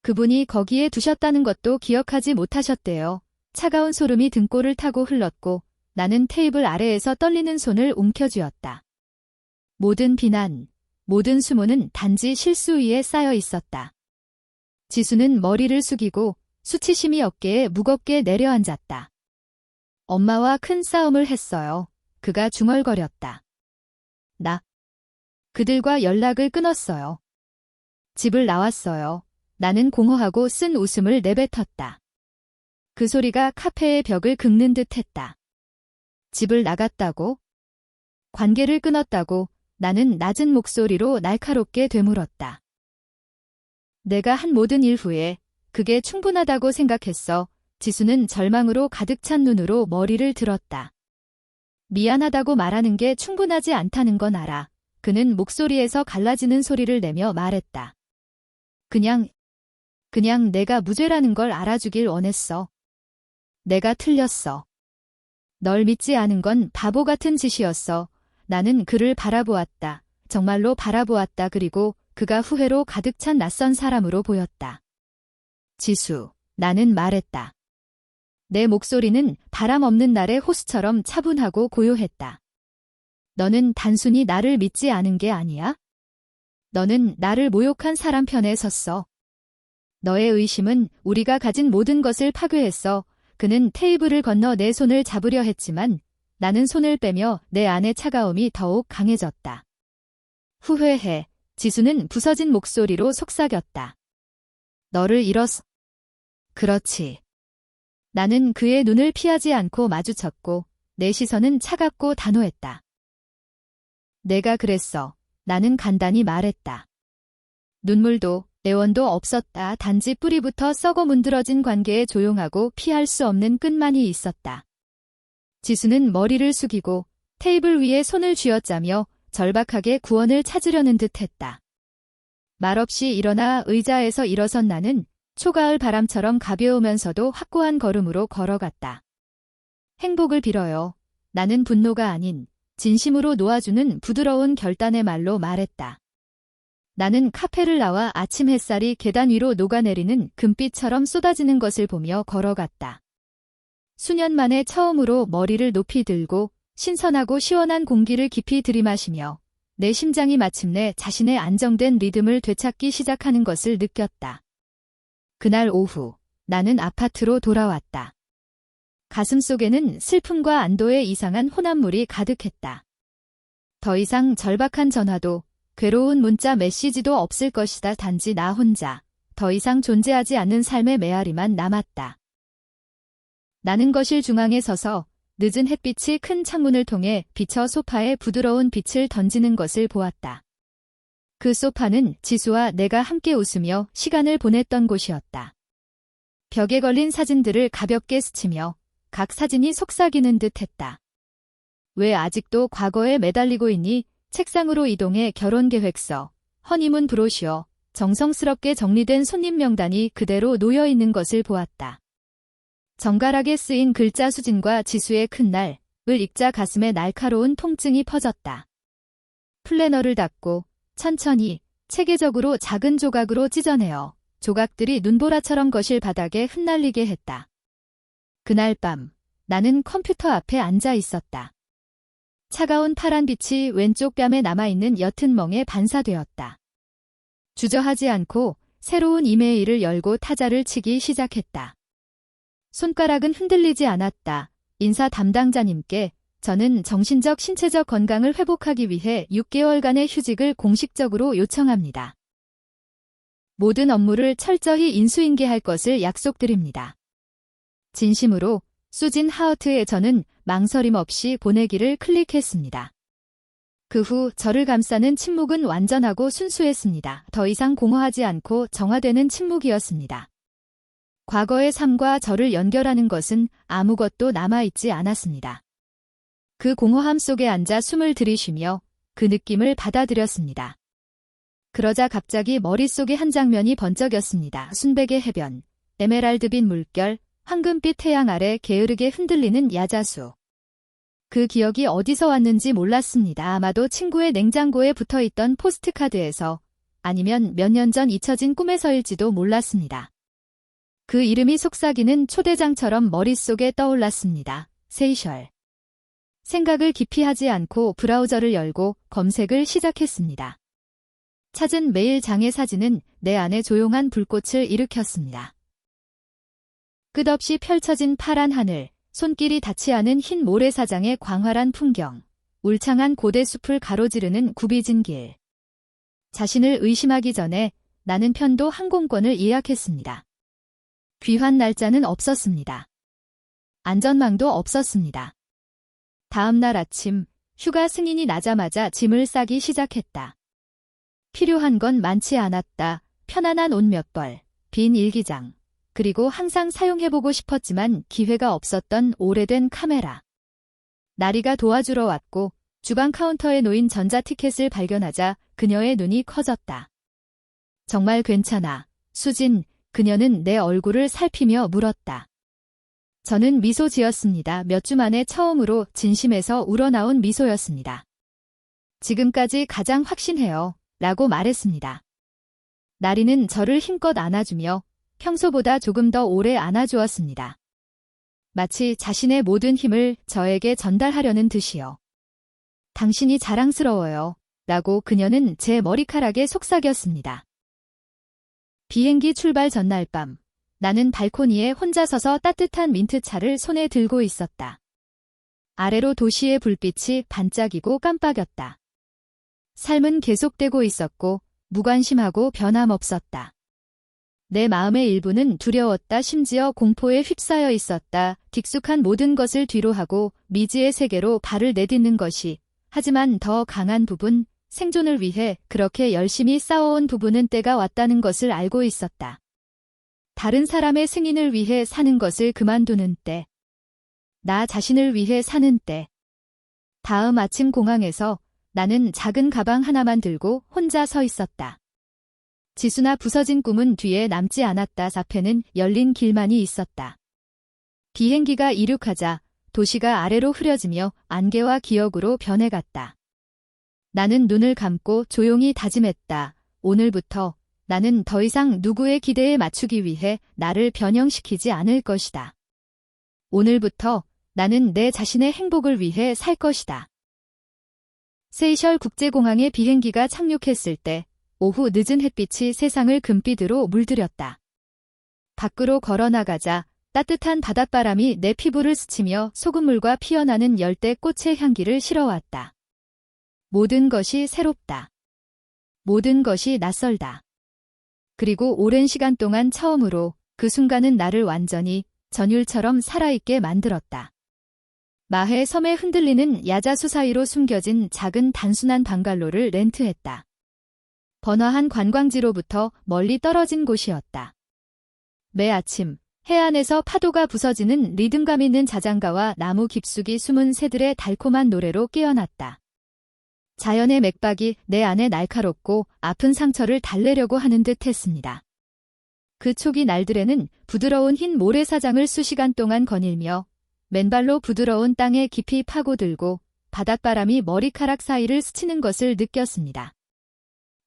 [SPEAKER 1] 그분이 거기에 두셨다는 것도 기억하지 못하셨대요. 차가운 소름이 등골을 타고 흘렀고 나는 테이블 아래에서 떨리는 손을 움켜쥐었다. 모든 비난, 모든 수모는 단지 실수 위에 쌓여 있었다. 지수는 머리를 숙이고 수치심이 어깨에 무겁게 내려앉았다. 엄마와 큰 싸움을 했어요. 그가 중얼거렸다. 그들과 연락을 끊었어요. 집을 나왔어요. 나는 공허하고 쓴 웃음을 내뱉었다. 그 소리가 카페의 벽을 긁는 듯 했다. 집을 나갔다고? 관계를 끊었다고 나는 낮은 목소리로 날카롭게 되물었다. 내가 한 모든 일 후에 그게 충분하다고 생각했어. 지수는 절망으로 가득 찬 눈으로 머리를 들었다. 미안하다고 말하는 게 충분하지 않다는 건 알아. 그는 목소리에서 갈라지는 소리를 내며 말했다. 그냥 내가 무죄라는 걸 알아주길 원했어. 내가 틀렸어. 널 믿지 않은 건 바보 같은 짓이었어. 나는 그를 바라보았다. 정말로 바라보았다. 그리고 그가 후회로 가득 찬 낯선 사람으로 보였다. 지수, 나는 말했다. 내 목소리는 바람 없는 날의 호수처럼 차분하고 고요했다. 너는 단순히 나를 믿지 않은 게 아니야? 너는 나를 모욕한 사람 편에 섰어. 너의 의심은 우리가 가진 모든 것을 파괴했어. 그는 테이블을 건너 내 손을 잡으려 했지만 나는 손을 빼며 내 안의 차가움이 더욱 강해졌다. 후회해. 지수는 부서진 목소리로 속삭였다. 너를 잃었어. 그렇지. 나는 그의 눈을 피하지 않고 마주쳤고 내 시선은 차갑고 단호했다. 내가 그랬어. 나는 간단히 말했다. 눈물도 애원도 없었다. 단지 뿌리부터 썩어 문드러진 관계에 조용하고 피할 수 없는 끝만이 있었다. 지수는 머리를 숙이고 테이블 위에 손을 쥐어짜며 절박하게 구원을 찾으려는 듯했다. 말없이 일어나 의자에서 일어선 나는 초가을 바람처럼 가벼우면서도 확고한 걸음으로 걸어갔다. 행복을 빌어요. 나는 분노가 아닌 진심으로 놓아주는 부드러운 결단의 말로 말했다. 나는 카페를 나와 아침 햇살이 계단 위로 녹아내리는 금빛처럼 쏟아지는 것을 보며 걸어갔다. 수년 만에 처음으로 머리를 높이 들고 신선하고 시원한 공기를 깊이 들이마시며 내 심장이 마침내 자신의 안정된 리듬을 되찾기 시작하는 것을 느꼈다. 그날 오후 나는 아파트로 돌아왔다. 가슴속에는 슬픔과 안도의 이상한 혼합물이 가득했다. 더 이상 절박한 전화도 괴로운 문자 메시지도 없을 것이다. 단지 나 혼자 더 이상 존재하지 않는 삶의 메아리만 남았다. 나는 거실 중앙에 서서 늦은 햇빛이 큰 창문을 통해 비쳐 소파에 부드러운 빛을 던지는 것을 보았다. 그 소파는 지수와 내가 함께 웃으며 시간을 보냈던 곳이었다. 벽에 걸린 사진들을 가볍게 스치며 각 사진이 속삭이는 듯했다. 왜 아직도 과거에 매달리고 있니? 책상으로 이동해 결혼계획서, 허니문 브로셔, 정성스럽게 정리된 손님 명단이 그대로 놓여 있는 것을 보았다. 정갈하게 쓰인 글자 수진과 지수의 큰 날을 읽자 가슴에 날카로운 통증이 퍼졌다. 플래너를 닫고 천천히 체계적으로 작은 조각으로 찢어내어 조각들이 눈보라처럼 거실 바닥에 흩날리게 했다. 그날 밤 나는 컴퓨터 앞에 앉아 있었다. 차가운 파란 빛이 왼쪽 뺨에 남아있는 옅은 멍에 반사되었다. 주저하지 않고 새로운 이메일을 열고 타자를 치기 시작했다. 손가락은 흔들리지 않았다. 인사 담당자님께 저는 정신적 신체적 건강을 회복하기 위해 6개월간의 휴직을 공식적으로 요청합니다. 모든 업무를 철저히 인수인계할 것을 약속드립니다. 진심으로 수진 하어트에 저는 망설임 없이 보내기를 클릭했습니다. 그 후 저를 감싸는 침묵은 완전하고 순수했습니다. 더 이상 공허하지 않고 정화되는 침묵이었습니다. 과거의 삶과 저를 연결하는 것은 아무것도 남아있지 않았습니다. 그 공허함 속에 앉아 숨을 들이쉬며 그 느낌을 받아들였습니다. 그러자 갑자기 머릿속에 한 장면이 번쩍였습니다. 순백의 해변, 에메랄드빛 물결, 황금빛 태양 아래 게으르게 흔들리는 야자수. 그 기억이 어디서 왔는지 몰랐습니다. 아마도 친구의 냉장고에 붙어있던 포스트카드에서, 아니면 몇 년 전 잊혀진 꿈에서일지도 몰랐습니다. 그 이름이 속삭이는 초대장처럼 머릿속에 떠올랐습니다. 세이셜. 생각을 깊이 하지 않고 브라우저를 열고 검색을 시작했습니다. 찾은 메일 장의 사진은 내 안에 조용한 불꽃을 일으켰습니다. 끝없이 펼쳐진 파란 하늘, 손길이 닿지 않은 흰 모래사장의 광활한 풍경, 울창한 고대 숲을 가로지르는 굽이진 길. 자신을 의심하기 전에 나는 편도 항공권을 예약했습니다. 귀환 날짜는 없었습니다. 안전망도 없었습니다. 다음 날 아침, 휴가 승인이 나자마자 짐을 싸기 시작했다. 필요한 건 많지 않았다. 편안한 옷 몇 벌, 빈 일기장, 그리고 항상 사용해보고 싶었지만 기회가 없었던 오래된 카메라. 나리가 도와주러 왔고 주방 카운터에 놓인 전자티켓을 발견하자 그녀의 눈이 커졌다. 정말 괜찮아, 수진. 그녀는 내 얼굴을 살피며 물었다. 저는 미소 지었습니다. 몇 주 만에 처음으로 진심에서 우러나온 미소였습니다. 지금까지 가장 확신해요. 라고 말했습니다. 나리는 저를 힘껏 안아주며 평소보다 조금 더 오래 안아주었습니다. 마치 자신의 모든 힘을 저에게 전달하려는 듯이요. 당신이 자랑스러워요. 라고 그녀는 제 머리카락에 속삭였습니다. 비행기 출발 전날 밤, 나는 발코니에 혼자 서서 따뜻한 민트차를 손에 들고 있었다. 아래로 도시의 불빛이 반짝이고 깜빡였다. 삶은 계속되고 있었고 무관심하고 변함없었다. 내 마음의 일부는 두려웠다. 심지어 공포에 휩싸여 있었다. 익숙한 모든 것을 뒤로하고 미지의 세계로 발을 내딛는 것이, 하지만 더 강한 부분, 생존을 위해 그렇게 열심히 싸워온 부분은 때가 왔다는 것을 알고 있었다. 다른 사람의 승인을 위해 사는 것을 그만두는 때. 나 자신을 위해 사는 때. 다음 아침 공항에서 나는 작은 가방 하나만 들고 혼자 서 있었다. 지수나 부서진 꿈은 뒤에 남지 않았다. 앞에는 열린 길만이 있었다. 비행기가 이륙하자 도시가 아래로 흐려지며 안개와 기억으로 변해갔다. 나는 눈을 감고 조용히 다짐했다. 오늘부터 나는 더 이상 누구의 기대에 맞추기 위해 나를 변형시키지 않을 것이다. 오늘부터 나는 내 자신의 행복을 위해 살 것이다. 세이셜 국제공항에 비행기가 착륙했을 때 오후 늦은 햇빛이 세상을 금빛으로 물들였다. 밖으로 걸어나가자 따뜻한 바닷바람이 내 피부를 스치며 소금물과 피어나는 열대 꽃의 향기를 실어왔다. 모든 것이 새롭다. 모든 것이 낯설다. 그리고 오랜 시간 동안 처음으로 그 순간은 나를 완전히 전율처럼 살아있게 만들었다. 마해 섬에 흔들리는 야자수 사이로 숨겨진 작은 단순한 방갈로를 렌트했다. 번화한 관광지로부터 멀리 떨어진 곳이었다. 매 아침 해안에서 파도가 부서지는 리듬감 있는 자장가와 나무 깊숙이 숨은 새들의 달콤한 노래로 깨어났다. 자연의 맥박이 내 안에 날카롭고 아픈 상처를 달래려고 하는 듯 했습니다. 그 초기 날들에는 부드러운 흰 모래사장을 수시간 동안 거닐며 맨발로 부드러운 땅에 깊이 파고들고 바닷바람이 머리카락 사이를 스치는 것을 느꼈습니다.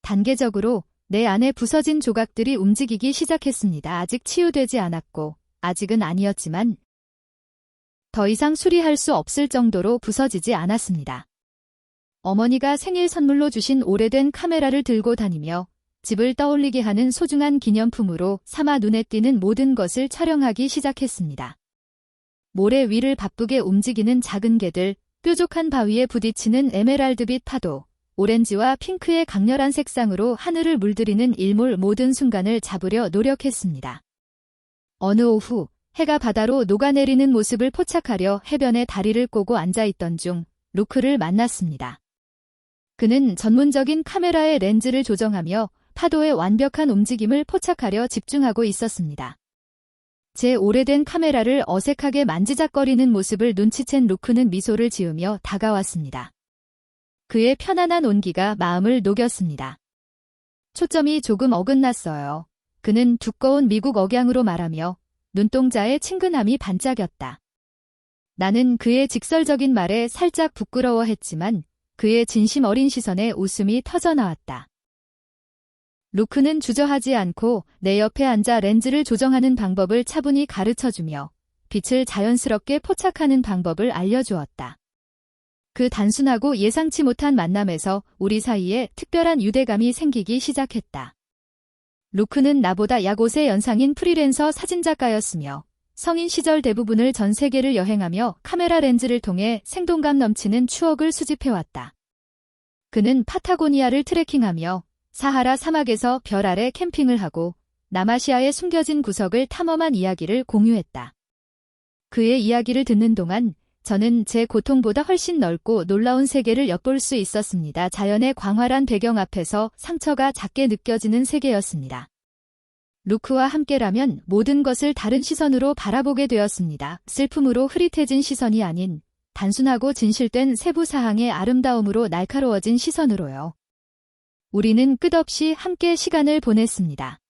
[SPEAKER 1] 단계적으로 내 안에 부서진 조각들이 움직이기 시작했습니다. 아직 치유되지 않았고 아직은 아니었지만 더 이상 수리할 수 없을 정도로 부서지지 않았습니다. 어머니가 생일 선물로 주신 오래된 카메라를 들고 다니며 집을 떠올리게 하는 소중한 기념품으로 삼아 눈에 띄는 모든 것을 촬영하기 시작했습니다. 모래 위를 바쁘게 움직이는 작은 개들, 뾰족한 바위에 부딪히는 에메랄드빛 파도, 오렌지와 핑크의 강렬한 색상으로 하늘을 물들이는 일몰 모든 순간을 잡으려 노력했습니다. 어느 오후 해가 바다로 녹아내리는 모습을 포착하려 해변에 다리를 꼬고 앉아있던 중 루크를 만났습니다. 그는 전문적인 카메라의 렌즈를 조정하며 파도의 완벽한 움직임을 포착하려 집중하고 있었습니다. 제 오래된 카메라를 어색하게 만지작거리는 모습을 눈치챈 루크는 미소를 지으며 다가왔습니다. 그의 편안한 온기가 마음을 녹였습니다. 초점이 조금 어긋났어요. 그는 두꺼운 미국 억양으로 말하며 눈동자의 친근함이 반짝였다. 나는 그의 직설적인 말에 살짝 부끄러워했지만 그의 진심 어린 시선에 웃음이 터져나왔다. 루크는 주저하지 않고 내 옆에 앉아 렌즈를 조정하는 방법을 차분히 가르쳐주며 빛을 자연스럽게 포착하는 방법을 알려주었다. 그 단순하고 예상치 못한 만남에서 우리 사이에 특별한 유대감이 생기기 시작했다. 루크는 나보다 약 5세 연상인 프리랜서 사진작가였으며 성인 시절 대부분을 전 세계를 여행하며 카메라 렌즈를 통해 생동감 넘치는 추억을 수집해왔다. 그는 파타고니아를 트레킹하며 사하라 사막에서 별 아래 캠핑을 하고 남아시아의 숨겨진 구석을 탐험한 이야기를 공유했다. 그의 이야기를 듣는 동안 저는 제 고통보다 훨씬 넓고 놀라운 세계를 엿볼 수 있었습니다. 자연의 광활한 배경 앞에서 상처가 작게 느껴지는 세계였습니다. 루크와 함께라면 모든 것을 다른 시선으로 바라보게 되었습니다. 슬픔으로 흐릿해진 시선이 아닌 단순하고 진실된 세부사항의 아름다움으로 날카로워진 시선으로요. 우리는 끝없이 함께 시간을 보냈습니다.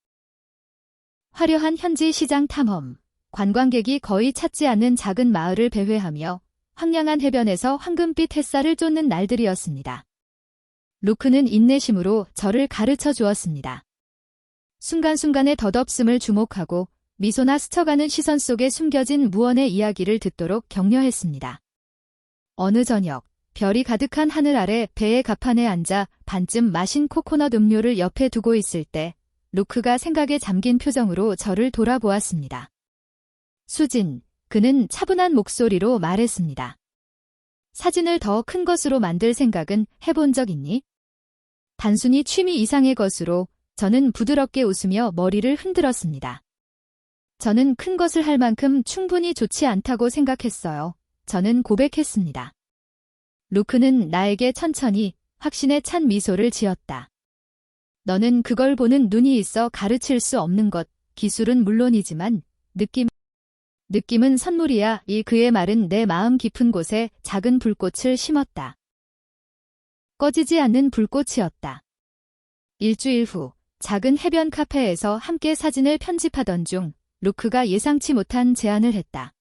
[SPEAKER 1] 화려한 현지 시장 탐험, 관광객이 거의 찾지 않는 작은 마을을 배회하며 황량한 해변에서 황금빛 햇살을 쫓는 날들이었습니다. 루크는 인내심으로 저를 가르쳐 주었습니다. 순간순간의 덧없음을 주목하고 미소나 스쳐가는 시선 속에 숨겨진 무언의 이야기를 듣도록 격려했습니다. 어느 저녁, 별이 가득한 하늘 아래 배의 갑판에 앉아 반쯤 마신 코코넛 음료를 옆에 두고 있을 때 루크가 생각에 잠긴 표정으로 저를 돌아보았습니다. 수진, 그는 차분한 목소리로 말했습니다. 사진을 더 큰 것으로 만들 생각은 해본 적 있니? 단순히 취미 이상의 것으로 저는 부드럽게 웃으며 머리를 흔들었습니다. 저는 큰 것을 할 만큼 충분히 좋지 않다고 생각했어요. 저는 고백했습니다. 루크는 나에게 천천히 확신에 찬 미소를 지었다. 너는 그걸 보는 눈이 있어 가르칠 수 없는 것, 기술은 물론이지만 느낌은 선물이야. 이 그의 말은 내 마음 깊은 곳에 작은 불꽃을 심었다. 꺼지지 않는 불꽃이었다. 일주일 후 작은 해변 카페에서 함께 사진을 편집하던 중 루크가 예상치 못한 제안을 했다.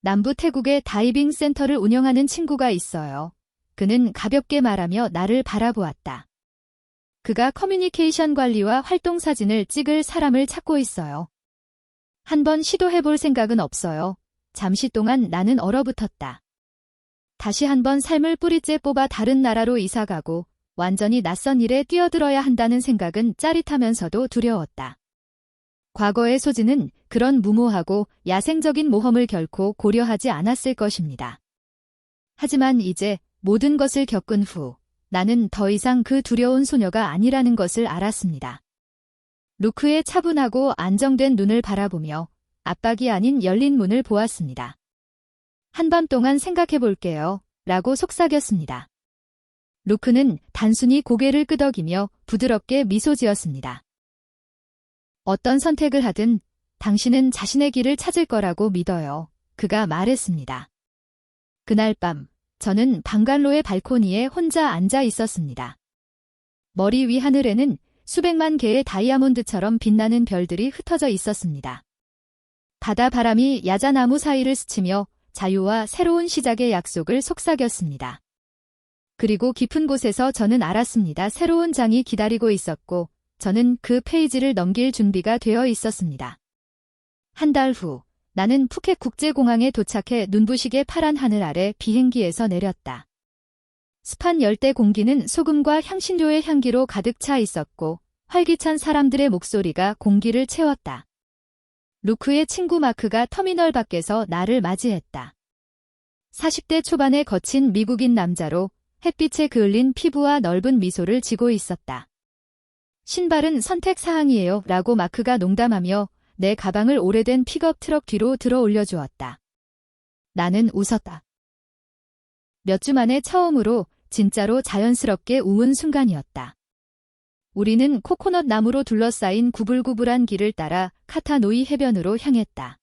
[SPEAKER 1] 남부 태국에 다이빙 센터를 운영하는 친구가 있어요. 그는 가볍게 말하며 나를 바라보았다. 그가 커뮤니케이션 관리와 활동 사진을 찍을 사람을 찾고 있어요. 한번 시도해볼 생각은 없어요. 잠시 동안 나는 얼어붙었다. 다시 한번 삶을 뿌리째 뽑아 다른 나라로 이사가고 완전히 낯선 일에 뛰어들어야 한다는 생각은 짜릿하면서도 두려웠다. 과거의 소진은 그런 무모하고 야생적인 모험을 결코 고려하지 않았을 것입니다. 하지만 이제 모든 것을 겪은 후 나는 더 이상 그 두려운 소녀가 아니라는 것을 알았습니다. 루크의 차분하고 안정된 눈을 바라보며 압박이 아닌 열린 문을 보았습니다. 한밤 동안 생각해볼게요. 라고 속삭였습니다. 루크는 단순히 고개를 끄덕이며 부드럽게 미소 지었습니다. 어떤 선택을 하든 당신은 자신의 길을 찾을 거라고 믿어요. 그가 말했습니다. 그날 밤 저는 방갈로의 발코니에 혼자 앉아 있었습니다. 머리 위 하늘에는 수백만 개의 다이아몬드처럼 빛나는 별들이 흩어져 있었습니다. 바다 바람이 야자나무 사이를 스치며 자유와 새로운 시작의 약속을 속삭였습니다. 그리고 깊은 곳에서 저는 알았습니다. 새로운 장이 기다리고 있었고 저는 그 페이지를 넘길 준비가 되어 있었습니다. 한 달 후 나는 푸켓 국제공항에 도착해 눈부시게 파란 하늘 아래 비행기에서 내렸다. 습한 열대 공기는 소금과 향신료의 향기로 가득 차 있었고 활기찬 사람들의 목소리가 공기를 채웠다. 루크의 친구 마크가 터미널 밖에서 나를 맞이했다. 40대 초반의 거친 미국인 남자로 햇빛에 그을린 피부와 넓은 미소를 지고 있었다. 신발은 선택 사항이에요 라고 마크가 농담하며 내 가방을 오래된 픽업 트럭 뒤로 들어 올려주었다. 나는 웃었다. 몇 주 만에 처음으로 진짜로 자연스럽게 웃은 순간이었다. 우리는 코코넛 나무로 둘러싸인 구불구불한 길을 따라 카타노이 해변으로 향했다.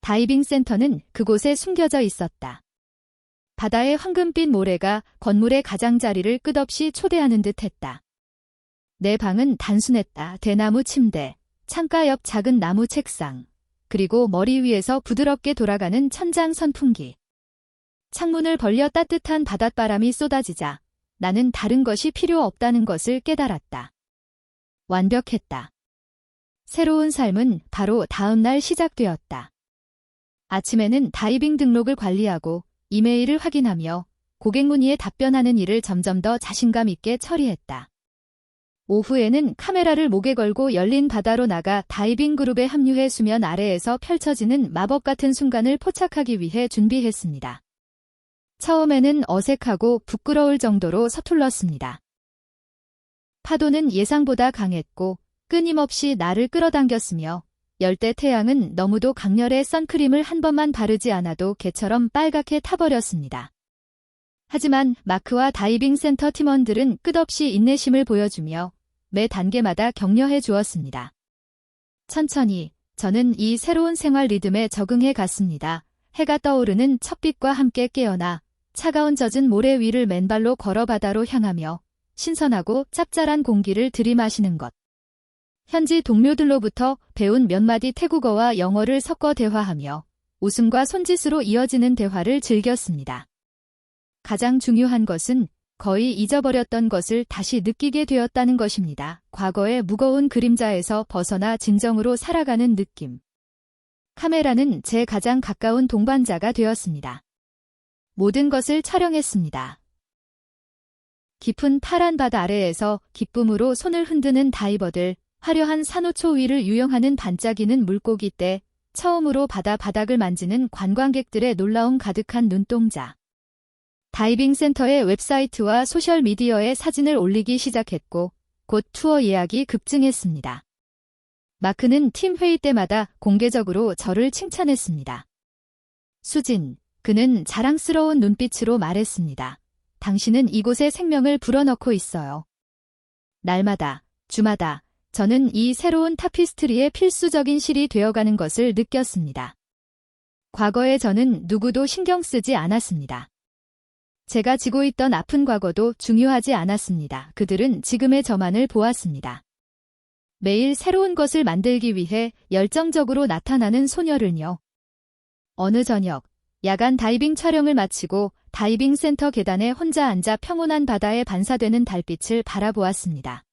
[SPEAKER 1] 다이빙 센터는 그곳에 숨겨져 있었다. 바다의 황금빛 모래가 건물의 가장자리를 끝없이 초대하는 듯 했다. 내 방은 단순했다. 대나무 침대, 창가 옆 작은 나무 책상, 그리고 머리 위에서 부드럽게 돌아가는 천장 선풍기. 창문을 벌려 따뜻한 바닷바람이 쏟아지자 나는 다른 것이 필요 없다는 것을 깨달았다. 완벽했다. 새로운 삶은 바로 다음 날 시작되었다. 아침에는 다이빙 등록을 관리하고 이메일을 확인하며 고객 문의에 답변하는 일을 점점 더 자신감 있게 처리했다. 오후에는 카메라를 목에 걸고 열린 바다로 나가 다이빙 그룹에 합류해 수면 아래에서 펼쳐지는 마법 같은 순간을 포착하기 위해 준비했습니다. 처음에는 어색하고 부끄러울 정도로 서툴렀습니다. 파도는 예상보다 강했고 끊임없이 나를 끌어당겼으며 열대 태양은 너무도 강렬해 선크림을 한 번만 바르지 않아도 개처럼 빨갛게 타버렸습니다. 하지만 마크와 다이빙 센터 팀원들은 끝없이 인내심을 보여주며 매 단계마다 격려해 주었습니다. 천천히 저는 이 새로운 생활 리듬에 적응해 갔습니다. 해가 떠오르는 첫빛과 함께 깨어나 차가운 젖은 모래 위를 맨발로 걸어 바다로 향하며 신선하고 짭짤한 공기를 들이마시는 것. 현지 동료들로부터 배운 몇 마디 태국어와 영어를 섞어 대화하며 웃음과 손짓으로 이어지는 대화를 즐겼습니다. 가장 중요한 것은 거의 잊어버렸던 것을 다시 느끼게 되었다는 것입니다. 과거의 무거운 그림자에서 벗어나 진정으로 살아가는 느낌. 카메라는 제 가장 가까운 동반자가 되었습니다. 모든 것을 촬영했습니다. 깊은 파란 바다 아래에서 기쁨으로 손을 흔드는 다이버들, 화려한 산호초 위를 유영하는 반짝이는 물고기 떼, 처음으로 바다 바닥을 만지는 관광객들의 놀라움 가득한 눈동자. 다이빙 센터의 웹사이트와 소셜미디어에 사진을 올리기 시작했고 곧 투어 예약이 급증했습니다. 마크는 팀 회의 때마다 공개적으로 저를 칭찬했습니다. 수진, 그는 자랑스러운 눈빛으로 말했습니다. 당신은 이곳에 생명을 불어넣고 있어요. 날마다, 주마다 저는 이 새로운 타피스트리의 필수적인 실이 되어가는 것을 느꼈습니다. 과거에 저는 누구도 신경 쓰지 않았습니다. 제가 지고 있던 아픈 과거도 중요하지 않았습니다. 그들은 지금의 저만을 보았습니다. 매일 새로운 것을 만들기 위해 열정적으로 나타나는 소녀를요. 어느 저녁, 야간 다이빙 촬영을 마치고 다이빙 센터 계단에 혼자 앉아 평온한 바다에 반사되는 달빛을 바라보았습니다.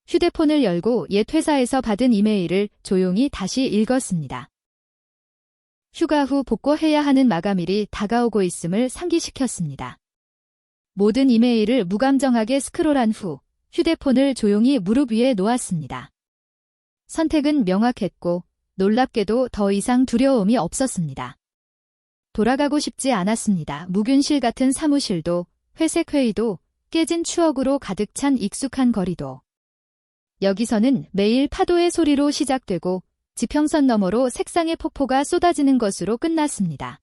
[SPEAKER 1] 휴대폰을 열고 옛 회사에서 받은 이메일을 조용히 다시 읽었습니다. 휴가 후 복구해야 하는 마감일이 다가오고 있음을 상기시켰습니다. 모든 이메일을 무감정하게 스크롤한 후 휴대폰을 조용히 무릎 위에 놓았습니다. 선택은 명확했고 놀랍게도 더 이상 두려움이 없었습니다. 돌아가고 싶지 않았습니다. 무균실 같은 사무실도, 회색 회의도, 깨진 추억으로 가득 찬 익숙한 거리도. 여기서는 매일 파도의 소리로 시작되고 지평선 너머로 색상의 폭포가 쏟아지는 것으로 끝났습니다.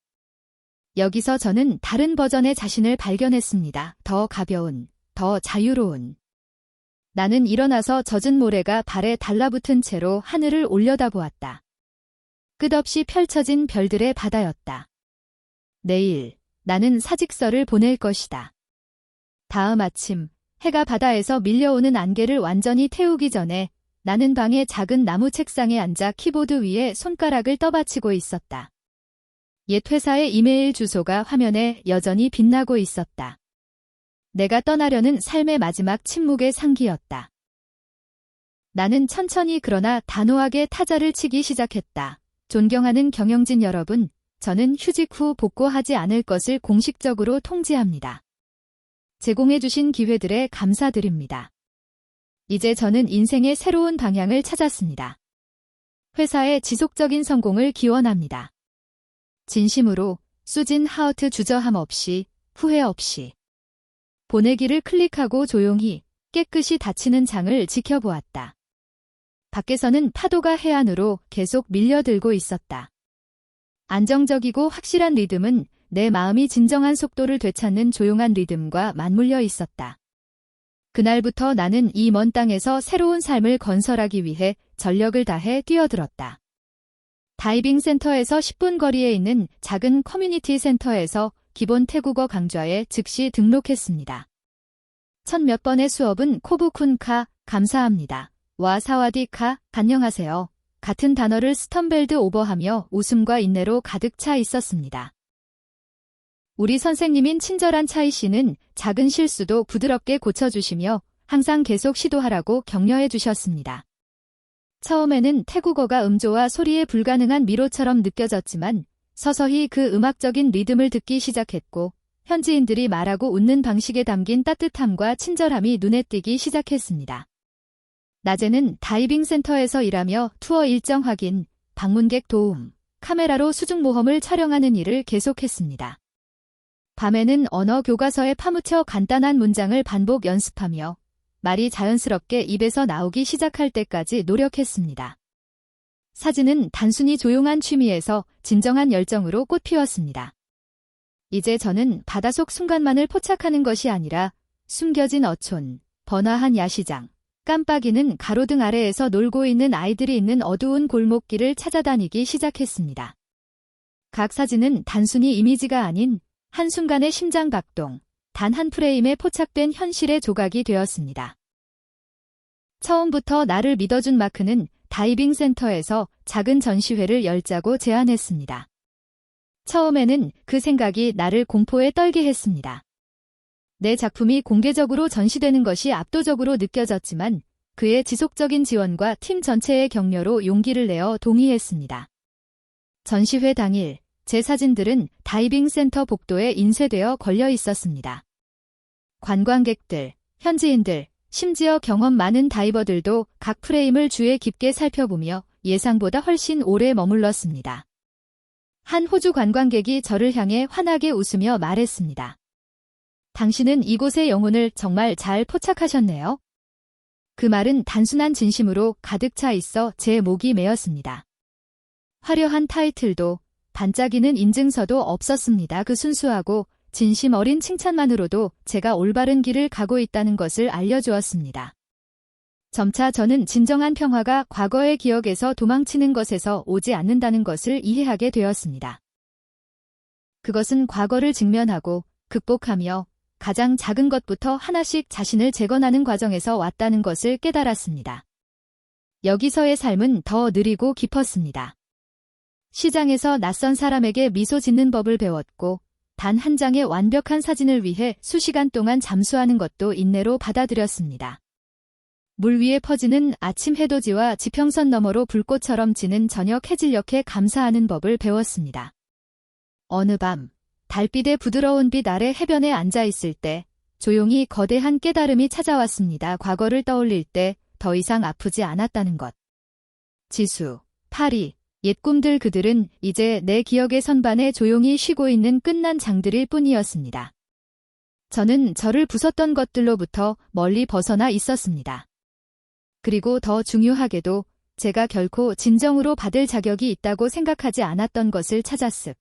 [SPEAKER 1] 여기서 저는 다른 버전의 자신을 발견했습니다. 더 가벼운, 더 자유로운. 나는 일어나서 젖은 모래가 발에 달라붙은 채로 하늘을 올려다보았다. 끝없이 펼쳐진 별들의 바다였다. 내일, 나는 사직서를 보낼 것이다. 다음 아침, 해가 바다에서 밀려오는 안개를 완전히 태우기 전에 나는 방의 작은 나무 책상에 앉아 키보드 위에 손가락을 떠받치고 있었다. 옛 회사의 이메일 주소가 화면에 여전히 빛나고 있었다. 내가 떠나려는 삶의 마지막 침묵의 상기였다. 나는 천천히 그러나 단호하게 타자를 치기 시작했다. 존경하는 경영진 여러분, 저는 휴직 후 복구하지 않을 것을 공식적으로 통지합니다. 제공해주신 기회들에 감사드립니다. 이제 저는 인생의 새로운 방향을 찾았습니다. 회사의 지속적인 성공을 기원합니다. 진심으로, 수진 하우트 주저함 없이, 후회 없이. 보내기를 클릭하고 조용히 깨끗이 닫히는 장을 지켜보았다. 밖에서는 파도가 해안으로 계속 밀려들고 있었다. 안정적이고 확실한 리듬은 내 마음이 진정한 속도를 되찾는 조용한 리듬과 맞물려 있었다. 그날부터 나는 이 먼 땅에서 새로운 삶을 건설하기 위해 전력을 다해 뛰어들었다. 다이빙 센터에서 10분 거리에 있는 작은 커뮤니티 센터에서 기본 태국어 강좌에 즉시 등록했습니다. 첫 몇 번의 수업은 코브쿤카, 감사합니다. 와 사와디카, 안녕하세요. 같은 단어를 스턴벨드 오버하며 웃음과 인내로 가득 차 있었습니다. 우리 선생님인 친절한 차이 씨는 작은 실수도 부드럽게 고쳐주시며 항상 계속 시도하라고 격려해 주셨습니다. 처음에는 태국어가 음조와 소리에 불가능한 미로처럼 느껴졌지만 서서히 그 음악적인 리듬을 듣기 시작했고 현지인들이 말하고 웃는 방식에 담긴 따뜻함과 친절함이 눈에 띄기 시작했습니다. 낮에는 다이빙 센터에서 일하며 투어 일정 확인, 방문객 도움, 카메라로 수중 모험을 촬영하는 일을 계속했습니다. 밤에는 언어 교과서에 파묻혀 간단한 문장을 반복 연습하며 말이 자연스럽게 입에서 나오기 시작할 때까지 노력했습니다. 사진은 단순히 조용한 취미에서 진정한 열정으로 꽃피웠습니다. 이제 저는 바다속 순간만을 포착하는 것이 아니라 숨겨진 어촌, 번화한 야시장, 깜빡이는 가로등 아래에서 놀고 있는 아이들이 있는 어두운 골목길을 찾아다니기 시작했습니다. 각 사진은 단순히 이미지가 아닌 한순간의 심장 박동, 단 한 프레임에 포착된 현실의 조각이 되었습니다. 처음부터 나를 믿어준 마크는 다이빙 센터에서 작은 전시회를 열자고 제안했습니다. 처음에는 그 생각이 나를 공포에 떨게 했습니다. 내 작품이 공개적으로 전시되는 것이 압도적으로 느껴졌지만 그의 지속적인 지원과 팀 전체의 격려로 용기를 내어 동의했습니다. 전시회 당일 제 사진들은 다이빙 센터 복도에 인쇄되어 걸려 있었습니다. 관광객들, 현지인들, 심지어 경험 많은 다이버들도 각 프레임을 주의 깊게 살펴보며 예상보다 훨씬 오래 머물렀습니다. 한 호주 관광객이 저를 향해 환하게 웃으며 말했습니다. 당신은 이곳의 영혼을 정말 잘 포착하셨네요. 그 말은 단순한 진심으로 가득 차 있어 제 목이 메었습니다. 화려한 타이틀도 반짝이는 인증서도 없었습니다. 그 순수하고 진심 어린 칭찬만으로도 제가 올바른 길을 가고 있다는 것을 알려주었습니다. 점차 저는 진정한 평화가 과거의 기억에서 도망치는 것에서 오지 않는다는 것을 이해하게 되었습니다. 그것은 과거를 직면하고 극복하며 가장 작은 것부터 하나씩 자신을 재건하는 과정에서 왔다는 것을 깨달았습니다. 여기서의 삶은 더 느리고 깊었습니다. 시장에서 낯선 사람에게 미소 짓는 법을 배웠고 단 한 장의 완벽한 사진을 위해 수시간 동안 잠수하는 것도 인내로 받아들였습니다. 물 위에 퍼지는 아침 해돋이와 지평선 너머로 불꽃처럼 지는 저녁 해질녘에 감사하는 법을 배웠습니다. 어느 밤 달빛의 부드러운 빛 아래 해변에 앉아 있을 때 조용히 거대한 깨달음이 찾아왔습니다. 과거를 떠올릴 때 더 이상 아프지 않았다는 것. 지수, 파리, 옛 꿈들 그들은 이제 내 기억의 선반에 조용히 쉬고 있는 끝난 장들일 뿐이었습니다. 저는 저를 부쉈던 것들로부터 멀리 벗어나 있었습니다. 그리고 더 중요하게도 제가 결코 진정으로 받을 자격이 있다고 생각하지 않았던 것을 찾았습니다.